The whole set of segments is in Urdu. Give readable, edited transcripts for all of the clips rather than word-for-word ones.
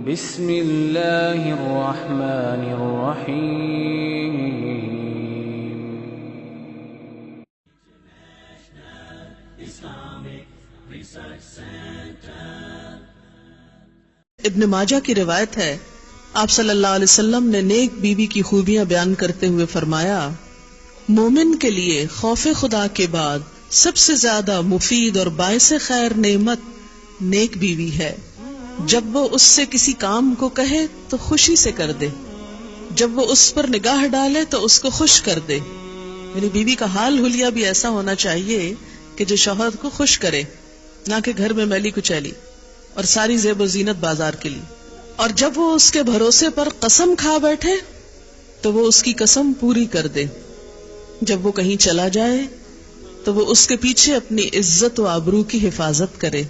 بسم اللہ الرحمن الرحیم. ابن ماجہ کی روایت ہے، آپ صلی اللہ علیہ وسلم نے نیک بیوی کی خوبیاں بیان کرتے ہوئے فرمایا، مومن کے لیے خوف خدا کے بعد سب سے زیادہ مفید اور باعث خیر نعمت نیک بیوی ہے. جب وہ اس سے کسی کام کو کہے تو خوشی سے کر دے، جب وہ اس پر نگاہ ڈالے تو اس کو خوش کر دے. یعنی بیوی کا حال حلیہ بھی ایسا ہونا چاہیے کہ جو شوہر کو خوش کرے، نہ کہ گھر میں میلی کچیلی اور ساری زیب و زینت بازار کے لیے. اور جب وہ اس کے بھروسے پر قسم کھا بیٹھے تو وہ اس کی قسم پوری کر دے. جب وہ کہیں چلا جائے تو وہ اس کے پیچھے اپنی عزت و آبرو کی حفاظت کرے،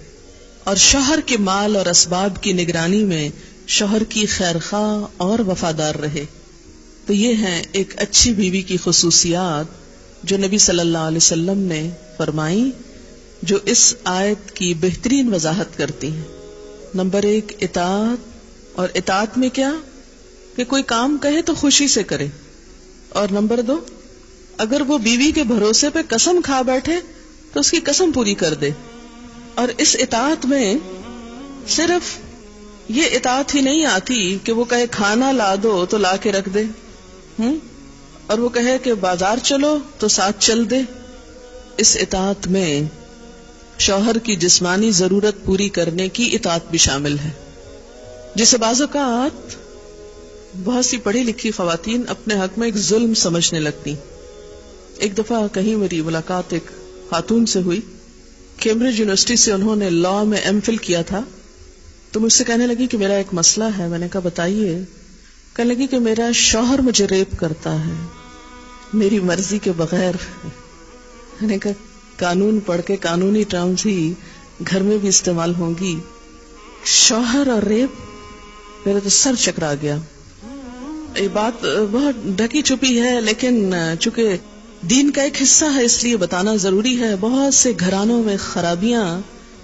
اور شوہر کے مال اور اسباب کی نگرانی میں شوہر کی خیرخواہ اور وفادار رہے. تو یہ ہیں ایک اچھی بیوی کی خصوصیات جو نبی صلی اللہ علیہ وسلم نے فرمائی، جو اس آیت کی بہترین وضاحت کرتی ہیں. نمبر 1 اطاعت. اور اطاعت میں کیا کہ کوئی کام کہے تو خوشی سے کرے. اور نمبر 2 اگر وہ بیوی کے بھروسے پہ قسم کھا بیٹھے تو اس کی قسم پوری کر دے. اور اس اطاعت میں صرف یہ اطاعت ہی نہیں آتی کہ وہ کہے کھانا لا دو تو لا کے رکھ دے، اور وہ کہے کہ بازار چلو تو ساتھ چل دے. اس اطاعت میں شوہر کی جسمانی ضرورت پوری کرنے کی اطاعت بھی شامل ہے، جسے بعض اوقات بہت سی پڑھی لکھی خواتین اپنے حق میں ایک ظلم سمجھنے لگتی. ایک دفعہ کہیں میری ملاقات ایک خاتون سے ہوئی، کیمبرج یونیورسٹی سے انہوں نے لا میں ایم فل کیا تھا. تو مجھ سے کہنے لگی کہ میرا ایک مسئلہ ہے. میں نے کہا بتائیے. کہنے لگی کہ میرا شوہر مجھے ریپ کرتا ہے میری مرضی کے بغیر. میں نے کہا قانون پڑھ کے قانونی ٹرمز ہی گھر میں بھی استعمال ہوں گی. شوہر اور ریپ، میرا تو سر چکرا گیا. یہ بات بہت ڈھکی چھپی ہے، لیکن چونکہ دین کا ایک حصہ ہے اس لیے بتانا ضروری ہے. بہت سے گھرانوں میں خرابیاں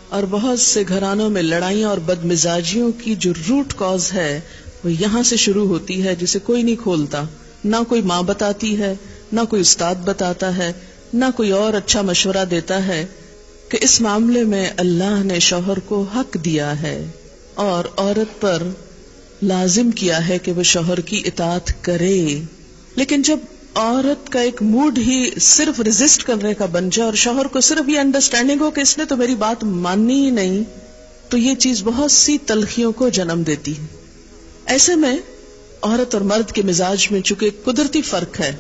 اور بہت سے گھرانوں میں لڑائیاں اور بدمزاجیوں کی جو روٹ کاز ہے وہ یہاں سے شروع ہوتی ہے، جسے کوئی نہیں کھولتا. نہ کوئی ماں بتاتی ہے، نہ کوئی استاد بتاتا ہے، نہ کوئی اور اچھا مشورہ دیتا ہے کہ اس معاملے میں اللہ نے شوہر کو حق دیا ہے اور عورت پر لازم کیا ہے کہ وہ شوہر کی اطاعت کرے. لیکن جب عورت کا ایک موڈ ہی صرف ریزسٹ کرنے کا بن جائے اور شوہر کو صرف یہ انڈرسٹینڈنگ ہو کہ اس نے تو میری بات ماننی ہی نہیں، تو یہ چیز بہت سی تلخیوں کو جنم دیتی ہے. ایسے میں عورت اور مرد کے مزاج میں چونکہ قدرتی فرق ہے،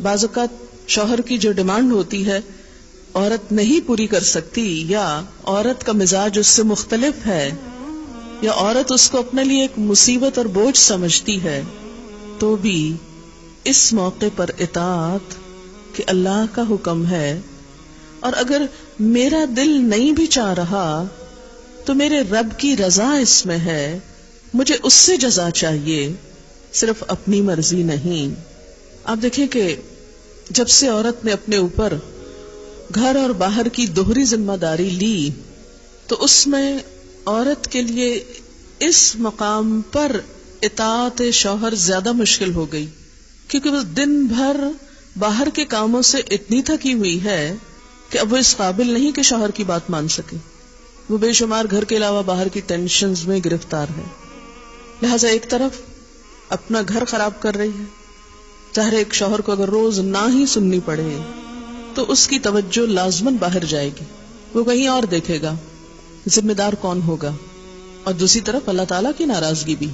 بعض اوقات شوہر کی جو ڈیمانڈ ہوتی ہے عورت نہیں پوری کر سکتی، یا عورت کا مزاج اس سے مختلف ہے، یا عورت اس کو اپنے لیے ایک مصیبت اور بوجھ سمجھتی ہے، تو بھی اس موقع پر اطاعت کہ اللہ کا حکم ہے، اور اگر میرا دل نہیں بھی چاہ رہا تو میرے رب کی رضا اس میں ہے، مجھے اس سے جزا چاہیے، صرف اپنی مرضی نہیں. آپ دیکھیں کہ جب سے عورت نے اپنے اوپر گھر اور باہر کی دوہری ذمہ داری لی تو اس میں عورت کے لیے اس مقام پر اطاعت شوہر زیادہ مشکل ہو گئی، کیونکہ وہ دن بھر باہر کے کاموں سے اتنی تھکی ہوئی ہے کہ اب وہ اس قابل نہیں کہ شوہر کی بات مان سکے. وہ بے شمار گھر کے علاوہ باہر کی ٹینشنز میں گرفتار ہے، لہذا ایک طرف اپنا گھر خراب کر رہی ہے. ظاہر ایک شوہر کو اگر روز نہ ہی سننی پڑے تو اس کی توجہ لازماً باہر جائے گی، وہ کہیں اور دیکھے گا، ذمہ دار کون ہوگا. اور دوسری طرف اللہ تعالیٰ کی ناراضگی بھی.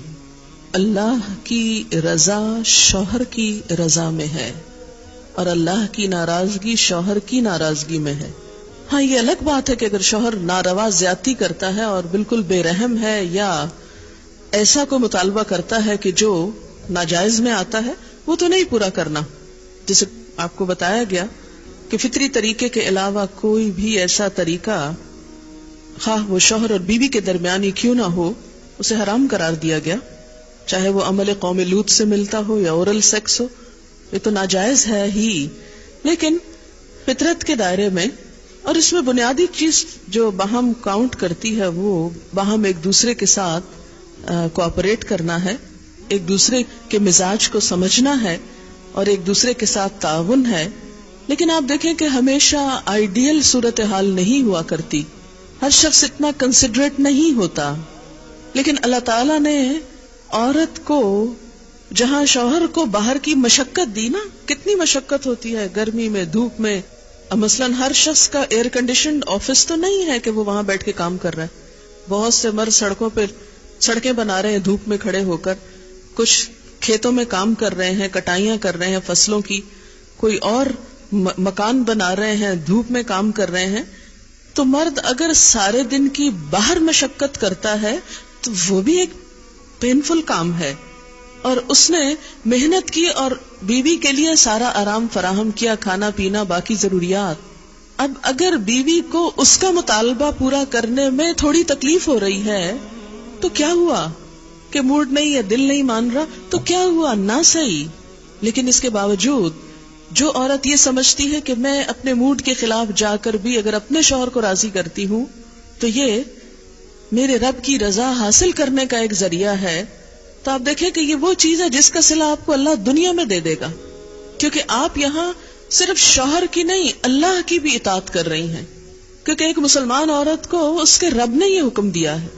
اللہ کی رضا شوہر کی رضا میں ہے اور اللہ کی ناراضگی شوہر کی ناراضگی میں ہے. ہاں یہ الگ بات ہے کہ اگر شوہر ناروا زیادتی کرتا ہے اور بالکل بے رحم ہے، یا ایسا کو مطالبہ کرتا ہے کہ جو ناجائز میں آتا ہے، وہ تو نہیں پورا کرنا. جیسے آپ کو بتایا گیا کہ فطری طریقے کے علاوہ کوئی بھی ایسا طریقہ، خواہ وہ شوہر اور بیوی کے درمیان ہی کیوں نہ ہو، اسے حرام قرار دیا گیا، چاہے وہ عمل قوم لوط سے ملتا ہو یا اورل سیکس ہو. یہ تو ناجائز ہے ہی، لیکن فطرت کے دائرے میں. اور اس میں بنیادی چیز جو باہم کاؤنٹ کرتی ہے وہ باہم ایک دوسرے کے ساتھ کوآپریٹ کرنا ہے، ایک دوسرے کے مزاج کو سمجھنا ہے اور ایک دوسرے کے ساتھ تعاون ہے. لیکن آپ دیکھیں کہ ہمیشہ آئیڈیل صورتحال نہیں ہوا کرتی، ہر شخص اتنا کنسیڈریٹ نہیں ہوتا. لیکن اللہ تعالیٰ نے عورت کو جہاں شوہر کو باہر کی مشقت دی نا، کتنی مشقت ہوتی ہے گرمی میں، دھوپ میں. مثلاً ہر شخص کا ایئر کنڈیشنڈ آفس تو نہیں ہے کہ وہ وہاں بیٹھ کے کام کر رہا ہے. بہت سے مرد سڑکوں پہ سڑکیں بنا رہے ہیں دھوپ میں کھڑے ہو کر، کچھ کھیتوں میں کام کر رہے ہیں، کٹائیاں کر رہے ہیں فصلوں کی، کوئی اور مکان بنا رہے ہیں، دھوپ میں کام کر رہے ہیں. تو مرد اگر سارے دن کی باہر مشقت کرتا ہے تو وہ بھی ایک پینفل کام ہے، اور اس نے محنت کی اور بیوی کے لیے سارا آرام فراہم کیا، کھانا پینا باقی ضروریات. اب اگر بیوی کو اس کا مطالبہ پورا کرنے میں تھوڑی تکلیف ہو رہی ہے تو کیا ہوا کہ موڈ نہیں ہے، دل نہیں مان رہا، تو کیا ہوا؟ نہ صحیح. لیکن اس کے باوجود جو عورت یہ سمجھتی ہے کہ میں اپنے موڈ کے خلاف جا کر بھی اگر اپنے شوہر کو راضی کرتی ہوں تو یہ میرے رب کی رضا حاصل کرنے کا ایک ذریعہ ہے، تو آپ دیکھیں کہ یہ وہ چیز ہے جس کا صلہ آپ کو اللہ دنیا میں دے دے گا، کیونکہ آپ یہاں صرف شوہر کی نہیں اللہ کی بھی اطاعت کر رہی ہیں. کیونکہ ایک مسلمان عورت کو اس کے رب نے یہ حکم دیا ہے.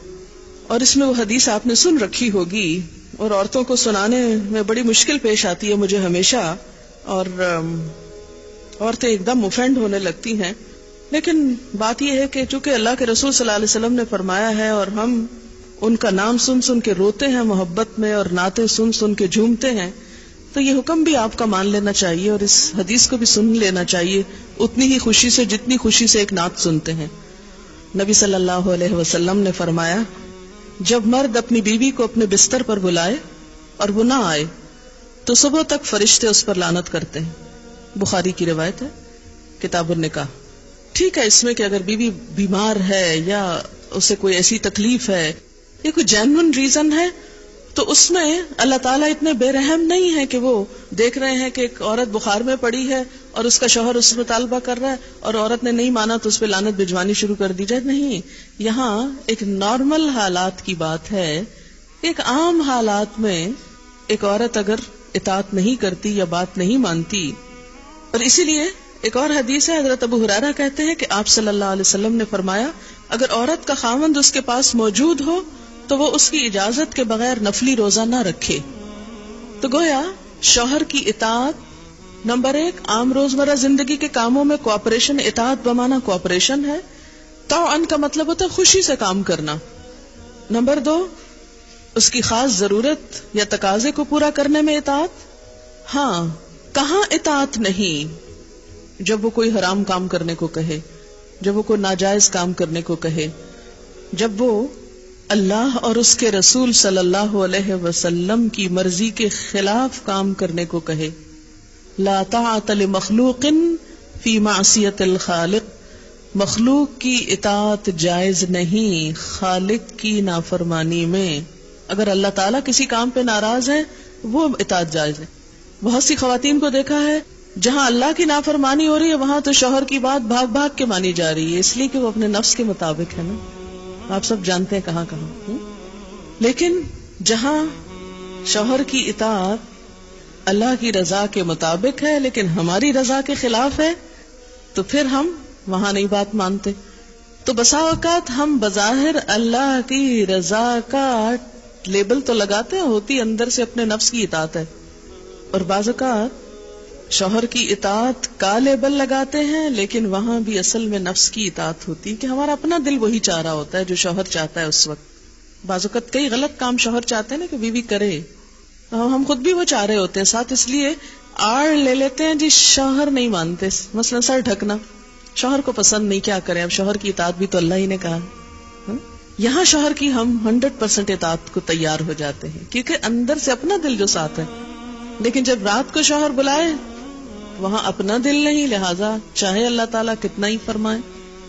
اور اس میں وہ حدیث آپ نے سن رکھی ہوگی اور عورتوں کو سنانے میں بڑی مشکل پیش آتی ہے مجھے ہمیشہ، اور عورتیں ایک دم اوفینڈ ہونے لگتی ہیں. لیکن بات یہ ہے کہ چونکہ اللہ کے رسول صلی اللہ علیہ وسلم نے فرمایا ہے اور ہم ان کا نام سن سن کے روتے ہیں محبت میں اور نعتیں سن سن کے جھومتے ہیں، تو یہ حکم بھی آپ کا مان لینا چاہیے اور اس حدیث کو بھی سن لینا چاہیے اتنی ہی خوشی سے جتنی خوشی سے ایک نعت سنتے ہیں. نبی صلی اللہ علیہ وسلم نے فرمایا جب مرد اپنی بیوی کو اپنے بستر پر بلائے اور وہ نہ آئے تو صبح تک فرشتے اس پر لعنت کرتے ہیں. بخاری کی روایت ہے، کتاب النکاح. ٹھیک ہے اس میں کہ اگر بیوی بیمار ہے یا اسے کوئی ایسی تکلیف ہے یا کوئی جینون ریزن ہے تو اس میں اللہ تعالیٰ اتنے بے رحم نہیں ہے کہ وہ دیکھ رہے ہیں کہ ایک عورت بخار میں پڑی ہے اور اس کا شوہر اس سے مطالبہ کر رہا ہے اور عورت نے نہیں مانا تو اس پہ لعنت بھجوانی شروع کر دی جائے. نہیں، یہاں ایک نارمل حالات کی بات ہے. ایک عام حالات میں ایک عورت اگر اطاعت نہیں کرتی یا بات نہیں مانتی، اور اسی لیے ایک اور حدیث ہے، حضرت ابو ہریرہ کہتے ہیں کہ آپ صلی اللہ علیہ وسلم نے فرمایا اگر عورت کا خاوند اس کے پاس موجود ہو تو وہ اس کی اجازت کے بغیر نفلی روزہ نہ رکھے. تو گویا شوہر کی اطاعت نمبر 1 عام روزمرہ زندگی کے کاموں میں کوآپریشن، اطاعت بمانا کوآپریشن ہے. طوعاً کا مطلب ہوتا ہے خوشی سے کام کرنا. نمبر 2 اس کی خاص ضرورت یا تقاضے کو پورا کرنے میں اطاعت. ہاں، کہاں اطاعت نہیں؟ جب وہ کوئی حرام کام کرنے کو کہے، جب وہ کوئی ناجائز کام کرنے کو کہے، جب وہ اللہ اور اس کے رسول صلی اللہ علیہ وسلم کی مرضی کے خلاف کام کرنے کو کہے. لا طاعت لمخلوق فی معصیت الخالق. مخلوق کی اطاعت جائز نہیں خالق کی نافرمانی میں. اگر اللہ تعالیٰ کسی کام پہ ناراض ہے وہ اطاعت جائز ہے. بہت سی خواتین کو دیکھا ہے جہاں اللہ کی نافرمانی ہو رہی ہے وہاں تو شوہر کی بات بھاگ بھاگ کے مانی جا رہی ہے، اس لیے کہ وہ اپنے نفس کے مطابق ہے نا. آپ سب جانتے ہیں کہاں کہاں. لیکن جہاں شوہر کی اطاعت اللہ کی رضا کے مطابق ہے لیکن ہماری رضا کے خلاف ہے تو پھر ہم وہاں نہیں بات مانتے. تو بسا اوقات ہم بظاہر اللہ کی رضا کا لیبل تو لگاتے ہیں، ہوتی اندر سے اپنے نفس کی اطاعت ہے، اور بعض اوقات شوہر کی اطاعت کا لیبل لگاتے ہیں لیکن وہاں بھی اصل میں نفس کی اطاعت ہوتی ہے کہ ہمارا اپنا دل وہی چاہ رہا ہوتا ہے جو شوہر چاہتا ہے اس وقت. بعض اوقات کئی غلط کام شوہر چاہتے ہیں نا کہ بیوی کرے، ہم خود بھی وہ چاہ رہے ہوتے ہیں ساتھ، اس لیے آڑ لے لیتے ہیں جی شوہر نہیں مانتے. مثلا سر ڈھکنا شوہر کو پسند نہیں، کیا کریں، اب شوہر کی اطاعت بھی تو اللہ ہی نے کہا. یہاں شوہر کی ہم 100% اطاعت کو تیار ہو جاتے ہیں کیونکہ اندر سے اپنا دل جو ساتھ ہے. لیکن جب رات کو شوہر بلائے وہاں اپنا دل نہیں، لہذا چاہے اللہ تعالیٰ کتنا ہی فرمائے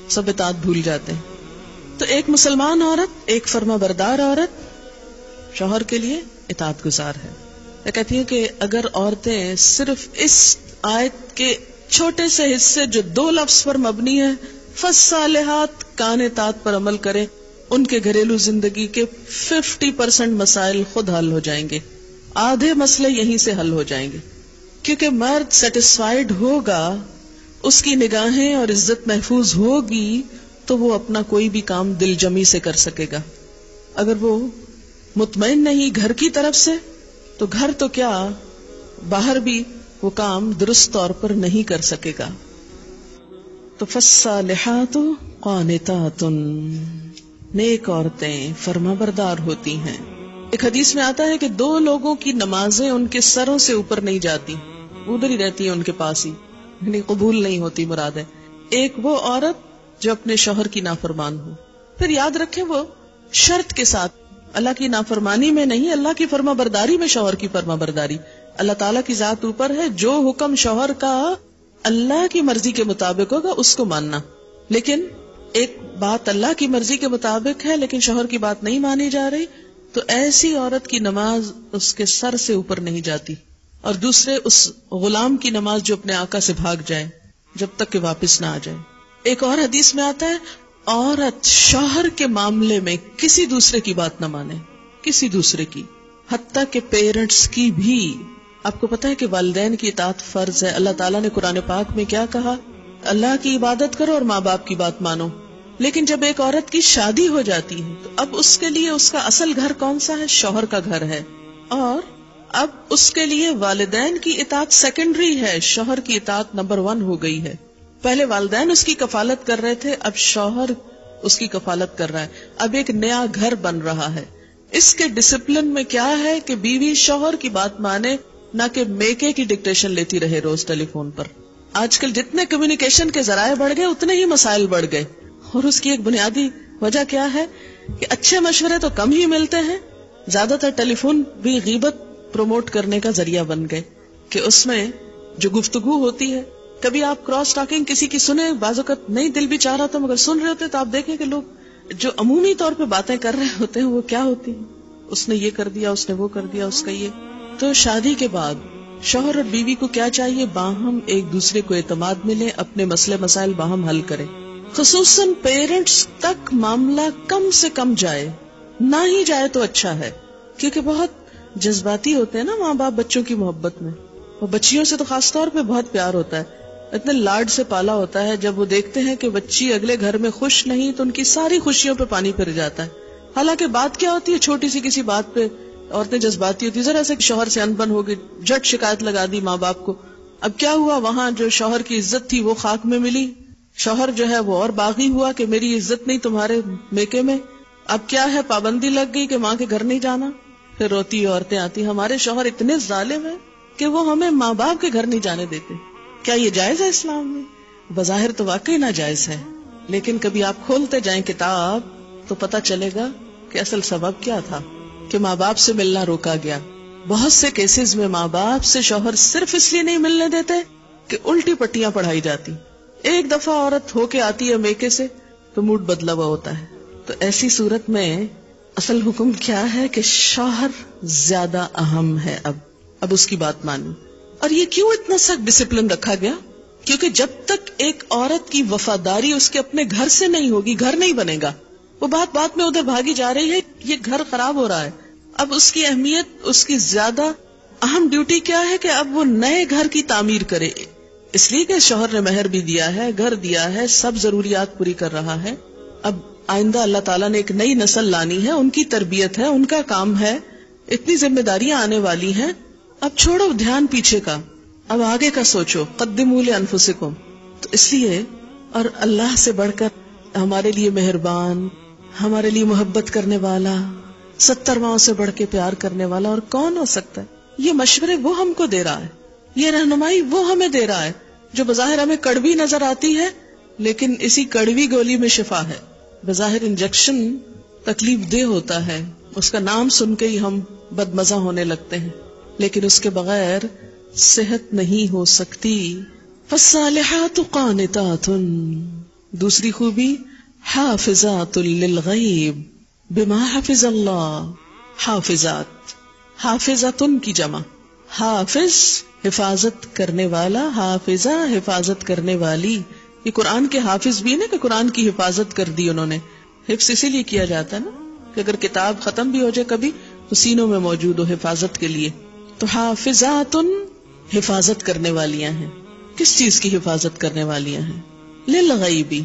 سب اطاعت بھول جاتے ہیں. تو ایک مسلمان عورت، ایک فرما بردار عورت شوہر کے لیے اطاعت گزار ہے. میں کہتی ہوں کہ اگر عورتیں صرف اس آیت کے چھوٹے سے حصے جو 2 لفظ پر مبنی ہے فالصالحات کان اطاعت پر عمل کریں ان کے گھریلو زندگی کے 50% مسائل خود حل ہو جائیں گے، آدھے مسئلے یہیں سے حل ہو جائیں گے. کیونکہ مرد سیٹسفائیڈ ہوگا، اس کی نگاہیں اور عزت محفوظ ہوگی، تو وہ اپنا کوئی بھی کام دل جمی سے کر سکے گا. اگر وہ مطمئن نہیں گھر کی طرف سے، تو گھر تو کیا باہر بھی وہ کام درست طور پر نہیں کر سکے گا. تو فالصالحات قانتات، نیک عورتیں فرما بردار ہوتی ہیں. ایک حدیث میں آتا ہے کہ 2 لوگوں کی نمازیں ان کے سروں سے اوپر نہیں جاتی، ادھر ہی رہتی ہیں ان کے پاس ہی، یعنی قبول نہیں ہوتی. مراد ہے ایک وہ عورت جو اپنے شوہر کی نافرمان ہو. پھر یاد رکھیں وہ شرط کے ساتھ، اللہ کی نافرمانی میں نہیں، اللہ کی فرما برداری میں شوہر کی فرما برداری. اللہ تعالیٰ کی ذات اوپر ہے، جو حکم شوہر کا اللہ کی مرضی کے مطابق ہوگا اس کو ماننا. لیکن ایک بات اللہ کی مرضی کے مطابق ہے لیکن شوہر کی بات نہیں مانی جا رہی، تو ایسی عورت کی نماز اس کے سر سے اوپر نہیں جاتی. اور دوسرے اس غلام کی نماز جو اپنے آقا سے بھاگ جائے جب تک کہ واپس نہ آ جائے. ایک اور حدیث میں آتا ہے عورت شوہر کے معاملے میں کسی دوسرے کی بات نہ مانے، کسی دوسرے کی، حتیٰ کہ پیرنٹس کی بھی. آپ کو پتا ہے کہ والدین کی اطاعت فرض ہے. اللہ تعالیٰ نے قرآن پاک میں کیا کہا؟ اللہ کی عبادت کرو اور ماں باپ کی بات مانو. لیکن جب ایک عورت کی شادی ہو جاتی ہے تو اب اس کے لیے اس کا اصل گھر کون سا ہے؟ شوہر کا گھر ہے. اور اب اس کے لیے والدین کی اطاعت سیکنڈری ہے، شوہر کی اطاعت نمبر 1 ہو گئی ہے. پہلے والدین اس کی کفالت کر رہے تھے، اب شوہر اس کی کفالت کر رہا ہے. اب ایک نیا گھر بن رہا ہے. اس کے ڈسپلن میں کیا ہے کہ بیوی شوہر کی بات مانے، نہ کہ میکے کی ڈکٹیشن لیتی رہے روز ٹیلی فون پر. آج کل جتنے کمیونیکیشن کے ذرائع بڑھ گئے اتنے ہی مسائل بڑھ گئے. اور اس کی ایک بنیادی وجہ کیا ہے کہ اچھے مشورے تو کم ہی ملتے ہیں. زیادہ تر ٹیلی فون بھی غیبت پروموٹ کرنے کا ذریعہ بن گئے کہ اس میں جو گفتگو ہوتی ہے، کبھی آپ کراس ٹاکنگ کسی کی سنیں، بعض اوقات نہیں دل بھی چاہ رہا تھا مگر سن رہے ہوتے تو آپ دیکھیں کہ لوگ جو عمومی طور پہ باتیں کر رہے ہوتے ہیں وہ کیا ہوتی ہیں، اس نے یہ کر دیا، اس نے وہ کر دیا، اس کا یہ. تو شادی کے بعد شوہر اور بیوی کو کیا چاہیے؟ باہم ایک دوسرے کو اعتماد ملے، اپنے مسئلے مسائل باہم حل کرے. خصوصاً پیرنٹس تک معاملہ کم سے کم جائے، نہ ہی جائے تو اچھا ہے، کیونکہ بہت جذباتی ہوتے ہیں نا ماں باپ بچوں کی محبت میں. اور بچیوں سے تو خاص طور پہ بہت پیار ہوتا ہے، اتنے لاڈ سے پالا ہوتا ہے. جب وہ دیکھتے ہیں کہ بچی اگلے گھر میں خوش نہیں تو ان کی ساری خوشیوں پہ پانی پھر جاتا ہے. حالانکہ بات کیا ہوتی ہے، چھوٹی سی کسی بات پہ عورتیں جذباتی ہوتی، ذرا سے شوہر سے انبن ہو گئی، جھٹ شکایت لگا دی ماں باپ کو. اب کیا ہوا؟ وہاں جو شوہر کی عزت تھی وہ خاک میں ملی، شوہر جو ہے وہ اور باغی ہوا کہ میری عزت نہیں تمہارے میکے میں. اب کیا ہے؟ پابندی لگ گئی کہ ماں کے گھر نہیں جانا. پھر روتی عورتیں آتی، ہمارے شوہر اتنے ظالم ہیں کہ وہ ہمیں ماں باپ کے گھر نہیں جانے دیتے. کیا یہ جائز ہے اسلام میں؟ بظاہر تو واقعی ناجائز ہے، لیکن کبھی آپ کھولتے جائیں کتاب تو پتہ چلے گا کہ اصل سبب کیا تھا کہ ماں باپ سے ملنا روکا گیا. بہت سے کیسز میں ماں باپ سے شوہر صرف اس لیے نہیں ملنے دیتے کہ الٹی پٹیاں پڑھائی جاتی. ایک دفعہ عورت ہو کے آتی ہے میکے سے تو موڈ بدلا ہوا ہوتا ہے. تو ایسی صورت میں اصل حکم کیا ہے کہ شوہر زیادہ اہم ہے. اب اس کی بات مانی. اور یہ کیوں اتنا سخت ڈسپلن رکھا گیا؟ کیونکہ جب تک ایک عورت کی وفاداری اس کے اپنے گھر سے نہیں ہوگی، گھر نہیں بنے گا. وہ بات میں ادھر بھاگی جا رہی ہے، یہ گھر خراب ہو رہا ہے. اب اس کی اہمیت، اس کی زیادہ اہم ڈیوٹی کیا ہے کہ اب وہ نئے گھر کی تعمیر کرے. اس لیے کہ شوہر نے مہر بھی دیا ہے، گھر دیا ہے، سب ضروریات پوری کر رہا ہے. اب آئندہ اللہ تعالیٰ نے ایک نئی نسل لانی ہے، ان کی تربیت ہے، ان کا کام ہے، اتنی ذمہ داریاں آنے والی ہیں. اب چھوڑو دھیان پیچھے کا، اب آگے کا سوچو. قدموا لانفسکم. تو اس لیے، اور اللہ سے بڑھ کر ہمارے لیے مہربان، ہمارے لیے محبت کرنے والا، 70 ماؤں سے بڑھ کے پیار کرنے والا اور کون ہو سکتا ہے؟ یہ مشورے وہ ہم کو دے رہا ہے، یہ رہنمائی وہ ہمیں دے رہا ہے، جو بظاہر ہمیں کڑوی نظر آتی ہے لیکن اسی کڑوی گولی میں شفا ہے. بظاہر انجیکشن تکلیف دہ ہوتا ہے، اس کا نام سن کے ہی ہم بدمزہ ہونے لگتے ہیں، لیکن اس کے بغیر صحت نہیں ہو سکتی. فالصالحات قانتات. دوسری خوبی حافظات للغیب بما حفظ اللہ. حافظات، حافظاتن کی جمع. حافظ حفاظت کرنے والا، حافظہ حفاظت کرنے والی. یہ قرآن کے حافظ بھی نا کہ قرآن کی حفاظت کر دی انہوں نے، حفظ اسی لیے کیا جاتا ہے نا کہ اگر کتاب ختم بھی ہو جائے کبھی تو سینوں میں موجود ہو حفاظت کے لیے. تو حافظات حفاظت کرنے والیاں ہیں. کس چیز کی حفاظت کرنے والیاں ہیں؟ للغیبی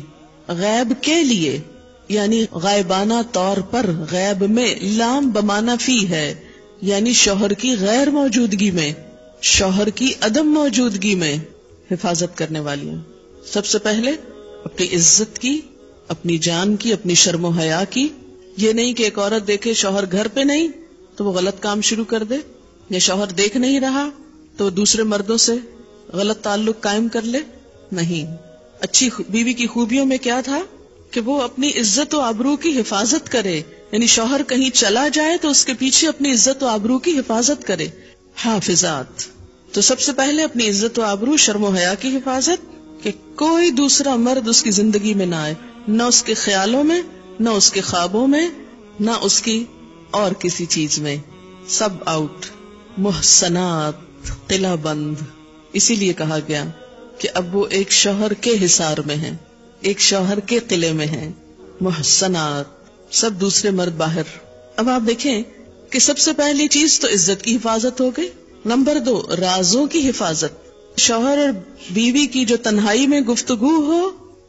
غیب کے لیے، یعنی غائبانہ طور پر غیب میں. لام بمعنی فی ہے، یعنی شوہر کی غیر موجودگی میں، شوہر کی عدم موجودگی میں حفاظت کرنے والی ہیں. سب سے پہلے اپنی عزت کی، اپنی جان کی، اپنی شرم و حیا کی. یہ نہیں کہ ایک عورت دیکھے شوہر گھر پہ نہیں تو وہ غلط کام شروع کر دے، یا شوہر دیکھ نہیں رہا تو دوسرے مردوں سے غلط تعلق قائم کر لے. نہیں، اچھی بیوی کی خوبیوں میں کیا تھا کہ وہ اپنی عزت و آبرو کی حفاظت کرے، یعنی شوہر کہیں چلا جائے تو اس کے پیچھے اپنی عزت و آبرو کی حفاظت کرے. حافظات، تو سب سے پہلے اپنی عزت و آبرو، شرم و حیا کی حفاظت، کہ کوئی دوسرا مرد اس کی زندگی میں نہ آئے، نہ اس کے خیالوں میں، نہ اس کے خوابوں میں، نہ اس کی اور کسی چیز میں. Sub out. محسنات، قلعہ بند. اسی لیے کہا گیا کہ اب وہ ایک شوہر کے حصار میں ہیں، ایک شوہر کے قلعے میں ہیں. محسنات، سب دوسرے مرد باہر. اب آپ دیکھیں کہ سب سے پہلی چیز تو عزت کی حفاظت ہو گئی. نمبر 2، رازوں کی حفاظت. شوہر اور بیوی کی جو تنہائی میں گفتگو ہو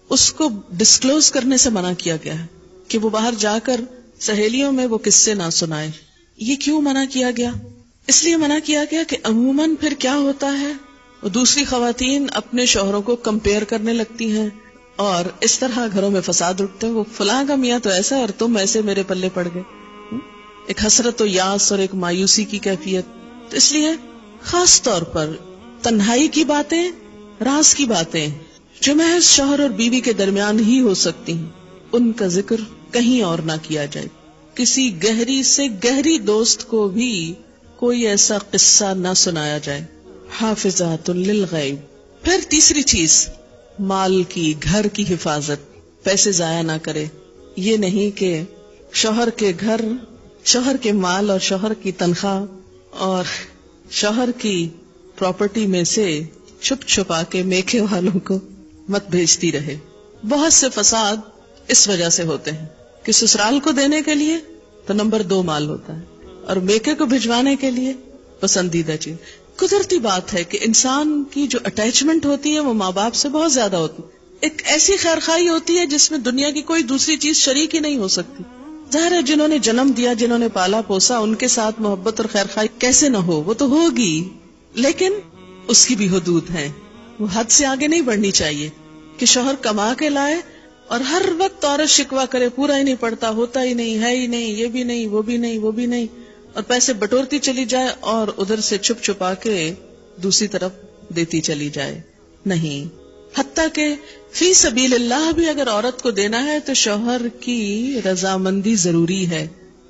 اس کو ڈسکلوز کرنے سے منع کیا گیا ہے کہ وہ باہر جا کر سہیلیوں میں وہ قصے نہ سنائے. یہ کیوں منع کیا گیا؟ اس لیے منع کیا گیا کہ عموماً پھر کیا ہوتا ہے، وہ دوسری خواتین اپنے شوہروں کو کمپیئر کرنے لگتی ہیں اور اس طرح گھروں میں فساد اٹھتے ہیں. وہ فلاں کا میاں تو ایسا اور تم ایسے میرے پلے پڑ گئے. ایک حسرت و یاس اور ایک مایوسی کی کیفیت. تو اس لیے خاص طور پر تنہائی کی باتیں، راز کی باتیں جو محض شوہر اور بیوی کے درمیان ہی ہو سکتی ہیں، ان کا ذکر کہیں اور نہ کیا جائے. کسی گہری سے گہری دوست کو بھی کوئی ایسا قصہ نہ سنایا جائے. حافظات للغیب. پھر تیسری چیز، مال کی، گھر کی حفاظت. پیسے ضائع نہ کرے. یہ نہیں کہ شوہر کے گھر، شوہر کے مال اور شوہر کی تنخواہ اور شوہر کی پراپرٹی میں سے چھپ چھپا کے میکے والوں کو مت بھیجتی رہے. بہت سے فساد اس وجہ سے ہوتے ہیں کہ سسرال کو دینے کے لیے تو نمبر 2 مال ہوتا ہے اور میکے کو بھجوانے کے لیے پسندیدہ چیز. قدرتی بات ہے کہ انسان کی جو اٹیچمنٹ ہوتی ہے وہ ماں باپ سے بہت زیادہ ہوتی ہے. ایک ایسی خیرخوائی ہوتی ہے جس میں دنیا کی کوئی دوسری چیز شریک ہی نہیں ہو سکتی. ظاہر ہے جنہوں نے جنم دیا، جنہوں نے پالا پوسا، ان کے ساتھ محبت اور خیرخوائی کیسے نہ ہو، وہ تو ہوگی، لیکن اس کی بھی حدود ہیں. وہ حد سے آگے نہیں بڑھنی چاہیے کہ شوہر کما کے لائے اور ہر وقت عورت شکوہ کرے، پورا ہی نہیں پڑتا، ہوتا ہی نہیں، ہے ہی نہیں، یہ بھی نہیں، وہ بھی نہیں، وہ بھی نہیں، اور پیسے بٹورتی چلی جائے اور ادھر سے چھپ چھپا کے دوسری طرف دیتی چلی جائے. نہیں، حتیٰ کہ فی سبیل اللہ بھی اگر عورت کو دینا ہے تو شوہر کی رضامندی ضروری ہے،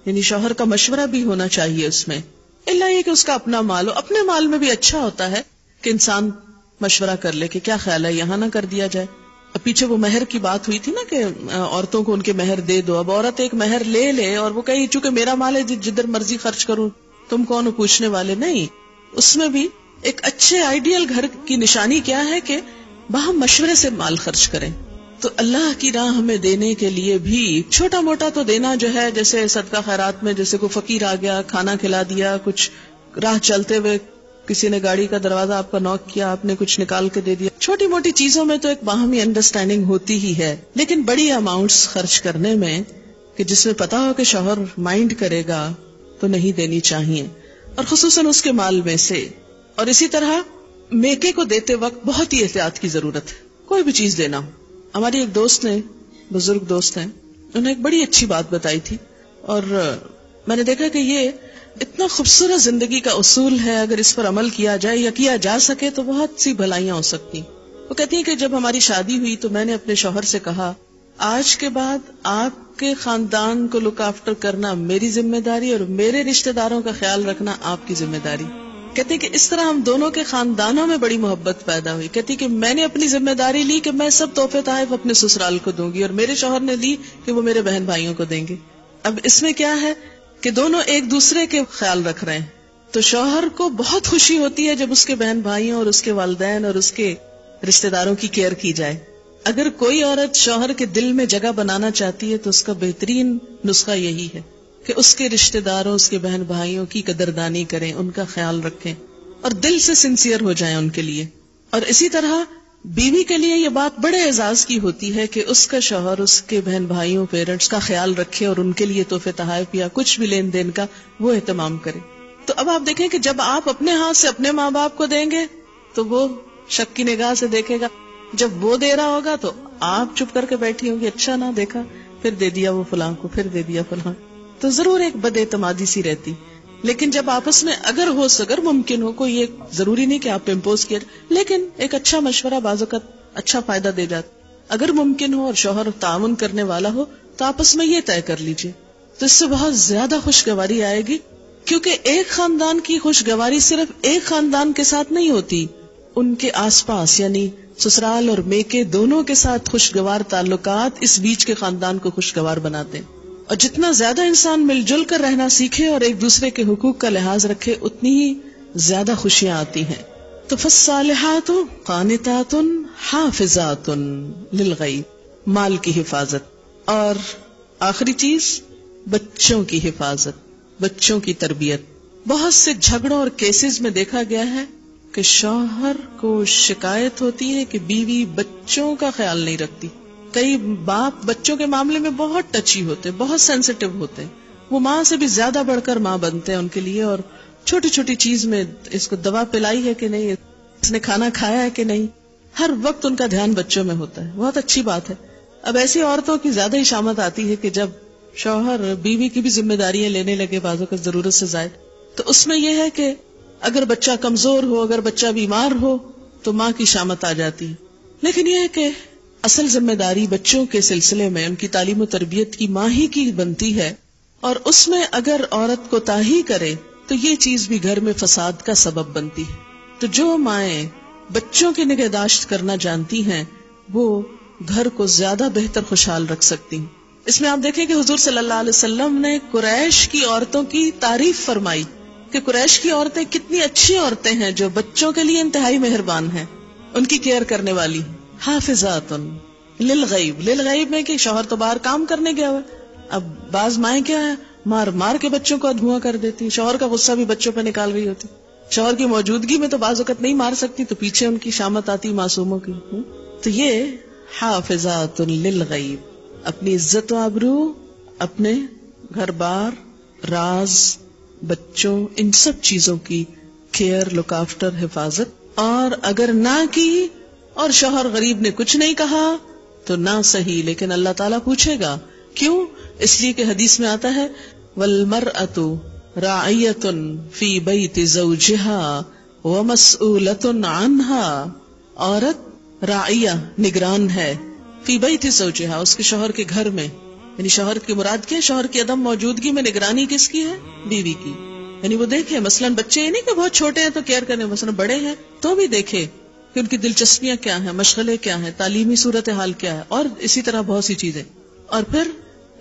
یعنی شوہر کا مشورہ بھی ہونا چاہیے اس میں. اللہ یہ کہ اس کا اپنا مال ہو. اپنے مال میں بھی اچھا ہوتا ہے کہ انسان مشورہ کر لے کہ کیا خیال ہے، یہاں نہ کر دیا جائے. اب پیچھے وہ مہر کی بات ہوئی تھی نا کہ عورتوں کو ان کے مہر دے دو. اب عورت ایک مہر لے لے اور وہ کہے چونکہ میرا مال ہے جدھر مرضی خرچ کروں، تم کون ہو پوچھنے والے. نہیں، اس میں بھی ایک اچھے آئیڈیل گھر کی نشانی کیا ہے کہ باہم مشورے سے مال خرچ کریں. تو اللہ کی راہ میں دینے کے لیے بھی چھوٹا موٹا تو دینا جو ہے، جیسے صدقہ خیرات میں جیسے کوئی فقیر آ گیا کھانا کھلا دیا، کچھ راہ چلتے ہوئے کسی نے گاڑی کا دروازہ آپ کا نوک کیا، آپ نے کچھ نکال کے دے دیا. چھوٹی موٹی چیزوں میں تو ایک باہمی انڈرسٹینڈنگ ہوتی ہی ہے، لیکن بڑی اماؤنٹس خرچ کرنے میں کہ جس میں پتا ہو کہ شوہر مائنڈ کرے گا تو نہیں دینی چاہیے، اور خصوصاً اس کے مال میں سے. اور اسی طرح میکے کو دیتے وقت بہت ہی احتیاط کی ضرورت ہے. کوئی بھی چیز دینا ہو. ہماری ایک دوست نے، بزرگ دوست ہیں، انہوں نے ایک بڑی اچھی بات بتائی تھی اور میں نے دیکھا کہ یہ اتنا خوبصورت زندگی کا اصول ہے، اگر اس پر عمل کیا جائے یا کیا جا سکے تو بہت سی بھلائیاں ہو سکتی. وہ کہتی ہیں کہ جب ہماری شادی ہوئی تو میں نے اپنے شوہر سے کہا آج کے بعد آپ کے خاندان کو لک آفٹر کرنا میری ذمہ داری اور میرے رشتہ داروں کا خیال رکھنا آپ کی ذمہ داری. کہتے ہیں کہ اس طرح ہم دونوں کے خاندانوں میں بڑی محبت پیدا ہوئی. کہتی کہ میں نے اپنی ذمہ داری لی کہ میں سب تحفے تحائف اپنے سسرال کو دوں گی اور میرے شوہر نے لی کہ وہ میرے بہن بھائیوں کو دیں گے. اب اس میں کیا ہے کہ دونوں ایک دوسرے کے خیال رکھ رہے ہیں، تو شوہر کو بہت خوشی ہوتی ہے جب اس کے بہن بھائیوں اور اس کے والدین اور اس کے رشتہ داروں کی کیئر کی جائے. اگر کوئی عورت شوہر کے دل میں جگہ بنانا چاہتی ہے تو اس کا بہترین نسخہ یہی ہے کہ اس کے رشتہ داروں، اس کے بہن بھائیوں کی قدردانی کریں، ان کا خیال رکھیں اور دل سے سنسیئر ہو جائیں ان کے لیے. اور اسی طرح بیوی کے لیے یہ بات بڑے اعزاز کی ہوتی ہے کہ اس کا شوہر اس کے بہن بھائیوں، پیرنٹس کا خیال رکھے اور ان کے لیے تحفے تحائف یا کچھ بھی لین دین کا وہ اہتمام کرے. تو اب آپ دیکھیں کہ جب آپ اپنے ہاتھ سے اپنے ماں باپ کو دیں گے تو وہ شک کی نگاہ سے دیکھے گا، جب وہ دے رہا ہوگا تو آپ چپ کر کے بیٹھی ہوگی، اچھا نہ دیکھا، پھر دے دیا وہ فلاں کو، پھر دے دیا فلاں، تو ضرور ایک بد اعتمادی سی رہتی. لیکن جب آپس میں اگر ممکن ہو، کوئی ایک ضروری نہیں کہ آپ امپوز کیا، لیکن ایک اچھا مشورہ بعض اوقات اچھا فائدہ دے جاتا. اگر ممکن ہو اور شوہر تعاون کرنے والا ہو تو آپس میں یہ طے کر لیجئے، تو اس سے بہت زیادہ خوشگواری آئے گی. کیونکہ ایک خاندان کی خوشگواری صرف ایک خاندان کے ساتھ نہیں ہوتی، ان کے آس پاس یعنی سسرال اور میکے دونوں کے ساتھ خوشگوار تعلقات اس بیچ کے خاندان کو خوشگوار بناتے ہیں. اور جتنا زیادہ انسان مل جل کر رہنا سیکھے اور ایک دوسرے کے حقوق کا لحاظ رکھے، اتنی ہی زیادہ خوشیاں آتی ہیں. تو فالصالحات قانتات حافظات للغیب، مال کی حفاظت. اور آخری چیز بچوں کی حفاظت، بچوں کی تربیت. بہت سے جھگڑوں اور کیسز میں دیکھا گیا ہے کہ شوہر کو شکایت ہوتی ہے کہ بیوی بچوں کا خیال نہیں رکھتی. کئی باپ بچوں کے معاملے میں بہت ٹچی ہوتے، بہت سینسیٹیو ہوتے ہیں، وہ ماں سے بھی زیادہ بڑھ کر ماں بنتے ہیں ان کے لیے. اور چھوٹی چھوٹی چیز میں اس کو دوا پلائی ہے کہ نہیں، اس نے کھانا کھایا ہے کہ نہیں، ہر وقت ان کا دھیان بچوں میں ہوتا ہے. بہت اچھی بات ہے. اب ایسی عورتوں کی زیادہ ہی شامت آتی ہے کہ جب شوہر بیوی کی بھی ذمہ داریاں لینے لگے بعضوں کا ضرورت سے زائد، تو اس میں یہ ہے کہ اگر بچہ کمزور ہو، اگر بچہ بیمار ہو تو ماں کی شامت آ جاتی ہے. لیکن یہ ہے کہ اصل ذمہ داری بچوں کے سلسلے میں ان کی تعلیم و تربیت کی ماں ہی کی بنتی ہے، اور اس میں اگر عورت کوتاہی کرے تو یہ چیز بھی گھر میں فساد کا سبب بنتی ہے. تو جو مائیں بچوں کی نگہداشت کرنا جانتی ہیں وہ گھر کو زیادہ بہتر خوشحال رکھ سکتی ہیں. اس میں آپ دیکھیں کہ حضور صلی اللہ علیہ وسلم نے قریش کی عورتوں کی تعریف فرمائی کہ قریش کی عورتیں کتنی اچھی عورتیں ہیں جو بچوں کے لیے انتہائی مہربان ہیں، ان کی کیئر کرنے والی. حافظات للغیب، للغیب میں کہ شوہر تو باہر کام کرنے گیا ہوا. اب بعض مائیں کیا ہے، مار مار کے بچوں کو دھواں کر دیتی، شوہر کا غصہ بھی بچوں پہ نکال رہی ہوتی. شوہر کی موجودگی میں تو بعض وقت نہیں مار سکتی تو پیچھے ان کی شامت آتی معصوموں کی. تو یہ حافظات للغیب، اپنی عزت و آبرو، اپنے گھر بار، راز، بچوں، ان سب چیزوں کی کیئر، لک آفٹر، حفاظت. اور اگر نہ کی اور شوہر غریب نے کچھ نہیں کہا تو نہ صحیح، لیکن اللہ تعالیٰ پوچھے گا. کیوں؟ اس لیے کہ حدیث میں آتا ہے وَالْمَرْأَةُ رَاعِيَةٌ فِي بَيْتِ زَوْجِهَا وَمَسْئُولَةٌ عَنْهَا، عورت راعیہ، نگران ہے، فی بیت زوجہا، اس کے شوہر کے گھر میں. یعنی شوہر کی مراد کیا؟ شوہر کی عدم موجودگی میں نگرانی کس کی ہے؟ بیوی کی. یعنی وہ دیکھے مثلا بچے یہ نہیں کہ بہت چھوٹے ہیں تو کیئر کرنے، مثلا بڑے ہیں تو بھی دیکھے کہ ان کی دلچسپیاں کیا ہیں، مشغلے کیا ہیں، تعلیمی صورتحال کیا ہے، اور اسی طرح بہت سی چیزیں. اور پھر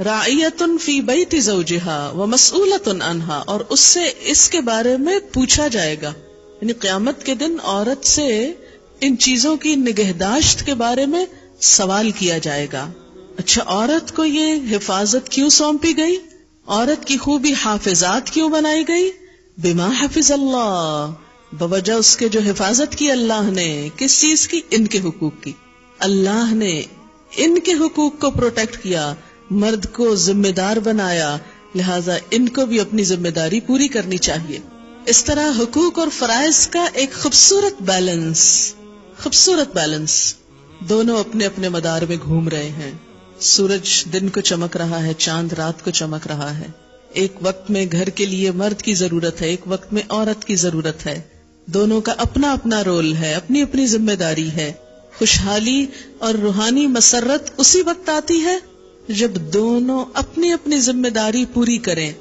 راعیۃ فی بیت زوجہا ومسئولۃ عنہا، اور اس سے اس کے بارے میں پوچھا جائے گا. یعنی قیامت کے دن عورت سے ان چیزوں کی نگہداشت کے بارے میں سوال کیا جائے گا. اچھا، عورت کو یہ حفاظت کیوں سونپی گئی؟ عورت کی خوبی حافظات کیوں بنائی گئی؟ بما حفظ اللہ، بوجہ اس کے جو حفاظت کی اللہ نے. کس چیز کی؟ ان کے حقوق کی. اللہ نے ان کے حقوق کو پروٹیکٹ کیا، مرد کو ذمہ دار بنایا، لہذا ان کو بھی اپنی ذمہ داری پوری کرنی چاہیے. اس طرح حقوق اور فرائض کا ایک خوبصورت بیلنس، دونوں اپنے اپنے مدار میں گھوم رہے ہیں. سورج دن کو چمک رہا ہے، چاند رات کو چمک رہا ہے. ایک وقت میں گھر کے لیے مرد کی ضرورت ہے، ایک وقت میں عورت کی ضرورت ہے. دونوں کا اپنا اپنا رول ہے، اپنی اپنی ذمہ داری ہے. خوشحالی اور روحانی مسرت اسی وقت آتی ہے جب دونوں اپنی اپنی ذمہ داری پوری کریں.